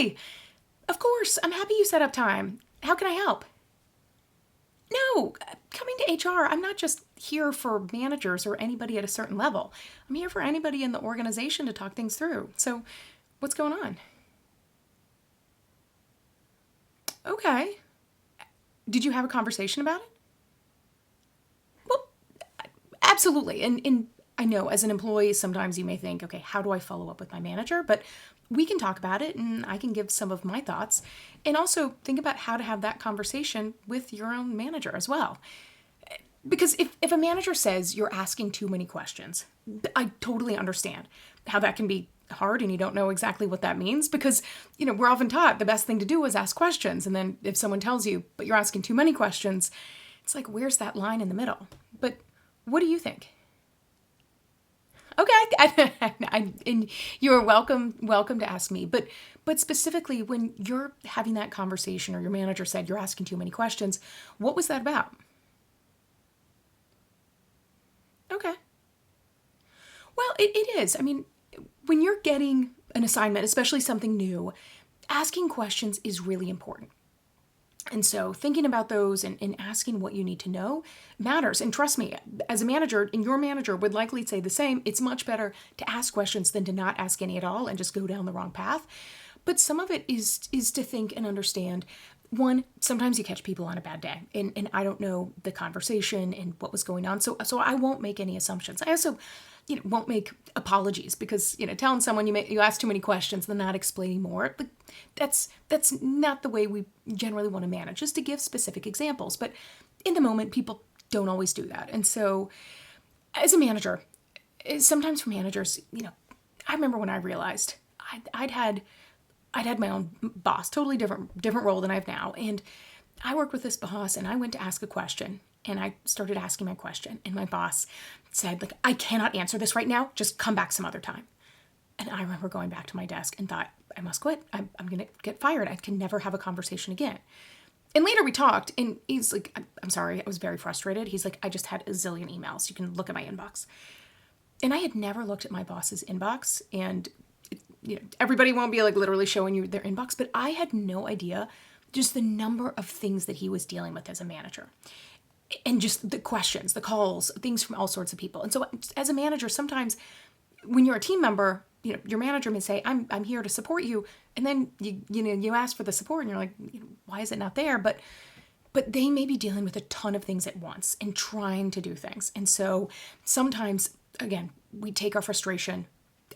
Hi. Of course. I'm happy you set up time. How can I help? No, coming to HR, I'm not just here for managers or anybody at a certain level. I'm here for anybody in the organization to talk things through. So, what's going on? Okay. Did you have a conversation about it? Well, absolutely. And I know as an employee, sometimes you may think, okay, how do I follow up with my manager? But we can talk about it and I can give some of my thoughts. And also think about how to have that conversation with your own manager as well. Because if a manager says you're asking too many questions, I totally understand how that can be hard and you don't know exactly what that means because, we're often taught the best thing to do is ask questions. And then if someone tells you, but you're asking too many questions, it's like, where's that line in the middle? But what do you think? Okay, and you are welcome to ask me. But specifically, when you're having that conversation, or your manager said you're asking too many questions, what was that about? Okay. Well, it is. I mean, when you're getting an assignment, especially something new, asking questions is really important. And so thinking about those and asking what you need to know matters. And trust me, as a manager, and your manager would likely say the same, it's much better to ask questions than to not ask any at all and just go down the wrong path. But some of it is to think and understand. One, sometimes you catch people on a bad day, and I don't know the conversation and what was going on, so I won't make any assumptions. I also, won't make apologies because telling someone you ask too many questions, then not explaining more. Like, that's not the way we generally want to manage. Just to give specific examples, but in the moment, people don't always do that, and so as a manager, sometimes for managers, I remember when I realized I'd had my own boss, totally different role than I have now. And I worked with this boss and I went to ask a question and I started asking my question. And my boss said, like, I cannot answer this right now. Just come back some other time. And I remember going back to my desk and thought, I must quit. I'm going to get fired. I can never have a conversation again. And later we talked and he's like, I'm sorry. I was very frustrated. He's like, I just had a zillion emails. You can look at my inbox. And I had never looked at my boss's inbox, and everybody won't be like literally showing you their inbox, but I had no idea just the number of things that he was dealing with as a manager. And just the questions, the calls, things from all sorts of people. And so as a manager, sometimes when you're a team member, your manager may say, I'm here to support you. And then you ask for the support and you're like, why is it not there? But they may be dealing with a ton of things at once and trying to do things. And so sometimes, again, we take our frustration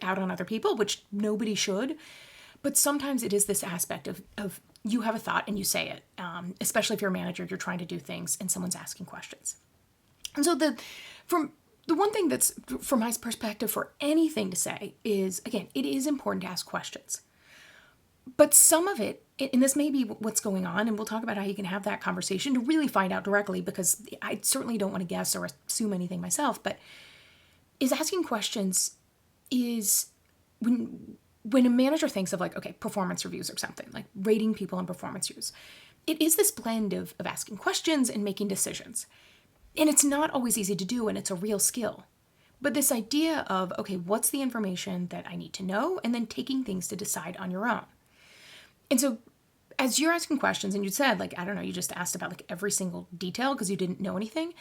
out on other people, which nobody should. But sometimes it is this aspect of you have a thought and you say it, especially if you're a manager, you're trying to do things and someone's asking questions. And so the one thing that's, from my perspective, for anything to say is, again, it is important to ask questions. But some of it, and this may be what's going on, and we'll talk about how you can have that conversation to really find out directly, because I certainly don't want to guess or assume anything myself, but is asking questions is when a manager thinks of like, okay, performance reviews or something, like rating people on performance reviews, it is this blend of asking questions and making decisions. And it's not always easy to do, and it's a real skill. But this idea of, okay, what's the information that I need to know, and then taking things to decide on your own. And so as you're asking questions, and you said, like, I don't know, you just asked about like every single detail because you didn't know anything.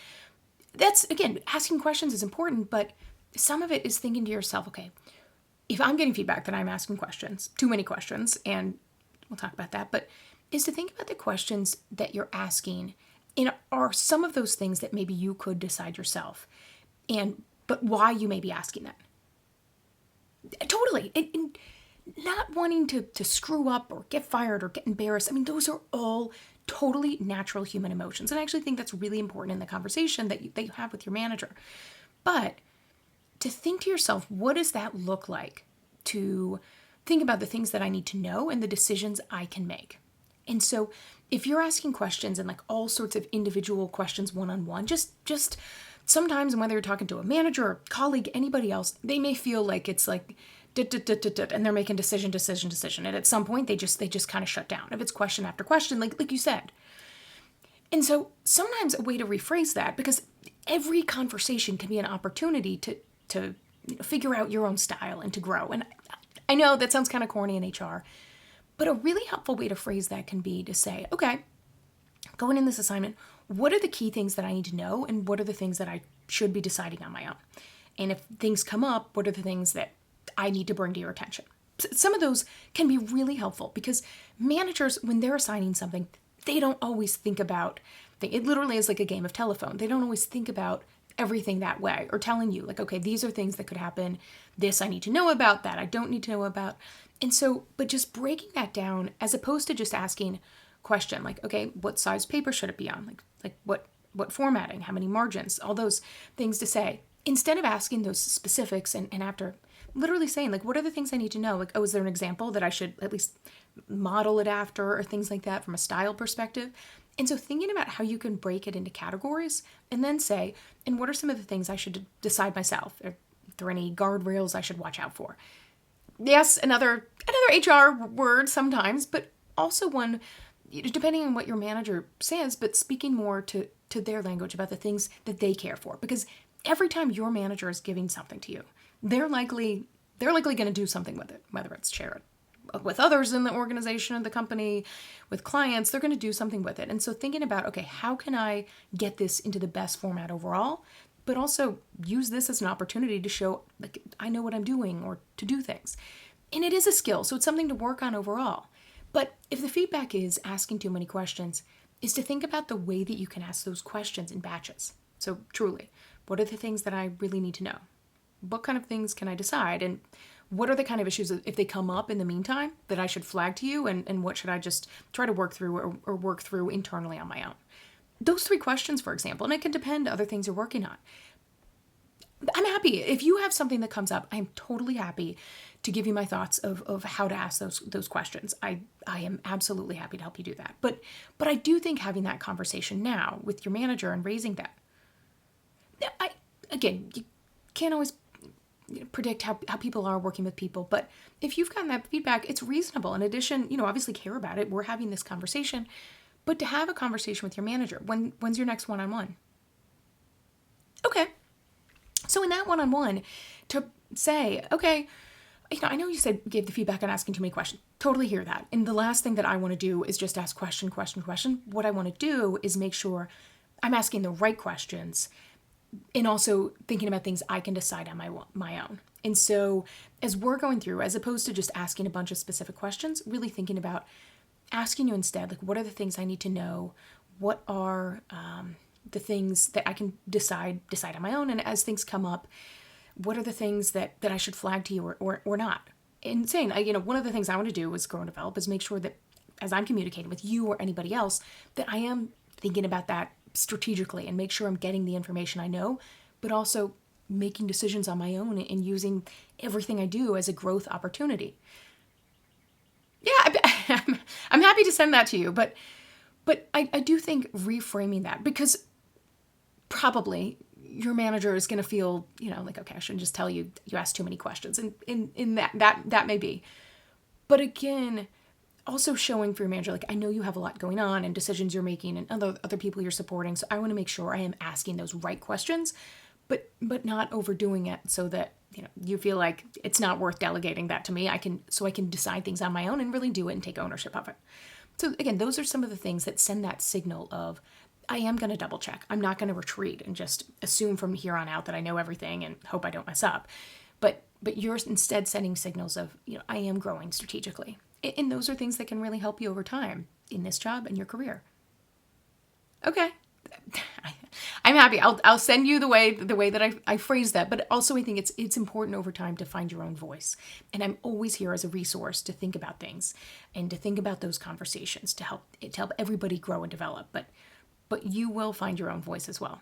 That's, again, asking questions is important, but some of it is thinking to yourself, okay, if I'm getting feedback that I'm asking questions, too many questions, and we'll talk about that, but is to think about the questions that you're asking, and are some of those things that maybe you could decide yourself, but why you may be asking that. Totally. And not wanting to screw up or get fired or get embarrassed. I mean, those are all totally natural human emotions. And I actually think that's really important in the conversation that you have with your manager. But to think to yourself, what does that look like? To think about the things that I need to know and the decisions I can make. And so if you're asking questions and like all sorts of individual questions one-on-one, just sometimes, and whether you're talking to a manager or colleague, anybody else, they may feel like it's like, and they're making decision. And at some point they just kind of shut down. If it's question after question, like you said. And so sometimes a way to rephrase that, because every conversation can be an opportunity to figure out your own style and to grow. And I know that sounds kind of corny in HR, But a really helpful way to phrase that can be to say, okay, going in this assignment, what are the key things that I need to know and what are the things that I should be deciding on my own? And if things come up, what are the things that I need to bring to your attention? Some of those can be really helpful because managers, when they're assigning something, they don't always think about, it literally is like a game of telephone. They don't always think about everything that way or telling you like, okay, these are things that could happen. This I need to know about, that I don't need to know about. And so, but just breaking that down as opposed to just asking question like, okay, what size paper should it be on? Like what formatting, how many margins, all those things to say. Instead of asking those specifics and after literally saying like, what are the things I need to know? Like, oh, is there an example that I should at least model it after or things like that from a style perspective? And so thinking about how you can break it into categories and then say, and what are some of the things I should decide myself? Are there any guardrails I should watch out for? Yes, another HR word sometimes, but also one, depending on what your manager says, but speaking more to their language about the things that they care for. Because every time your manager is giving something to you, they're likely going to do something with it, whether it's share it with others in the organization, the company, with clients, they're going to do something with it. And so thinking about, okay, how can I get this into the best format overall, but also use this as an opportunity to show, like, I know what I'm doing or to do things. And it is a skill, so it's something to work on overall. But if the feedback is asking too many questions, is to think about the way that you can ask those questions in batches. So truly, what are the things that I really need to know? What kind of things can I decide? And what are the kind of issues, if they come up in the meantime, that I should flag to you? And what should I just try to work through or work through internally on my own? Those 3 questions, for example, and it can depend on other things you're working on. I'm happy. If you have something that comes up, I'm totally happy to give you my thoughts of how to ask those questions. I am absolutely happy to help you do that. But I do think having that conversation now with your manager and raising that, again, you can't always predict how people are working with people, but if you've gotten that feedback, it's reasonable. In addition, obviously care about it. We're having this conversation, but to have a conversation with your manager, when's your next one-on-one? Okay. So in that one-on-one, to say, okay, I know you gave the feedback on asking too many questions. Totally hear that. And the last thing that I want to do is just ask question. What I want to do is make sure I'm asking the right questions and also thinking about things I can decide on my own. And so as we're going through, as opposed to just asking a bunch of specific questions, really thinking about asking you instead, like, what are the things I need to know? What are the things that I can decide on my own? And as things come up, what are the things that I should flag to you or not? And saying, one of the things I want to do is grow and develop is make sure that as I'm communicating with you or anybody else, that I am thinking about that strategically and make sure I'm getting the information I know, but also making decisions on my own and using everything I do as a growth opportunity. Yeah, I'm happy to send that to you, but I do think reframing that, because probably your manager is going to feel, like, okay, I shouldn't just tell you asked too many questions, and in that may be. But again, also showing for your manager, like, I know you have a lot going on and decisions you're making and other people you're supporting, so I want to make sure I am asking those right questions, but not overdoing it so that you feel like it's not worth delegating that to me. I can decide things on my own and really do it and take ownership of it. So again, those are some of the things that send that signal of, I am going to double check. I'm not going to retreat and just assume from here on out that I know everything and hope I don't mess up. But you're instead sending signals of, I am growing strategically. And those are things that can really help you over time in this job and your career. Okay. I'm happy. I'll send you the way that I phrase that, but also I think it's important over time to find your own voice. And I'm always here as a resource to think about things and to think about those conversations to help everybody grow and develop. But you will find your own voice as well.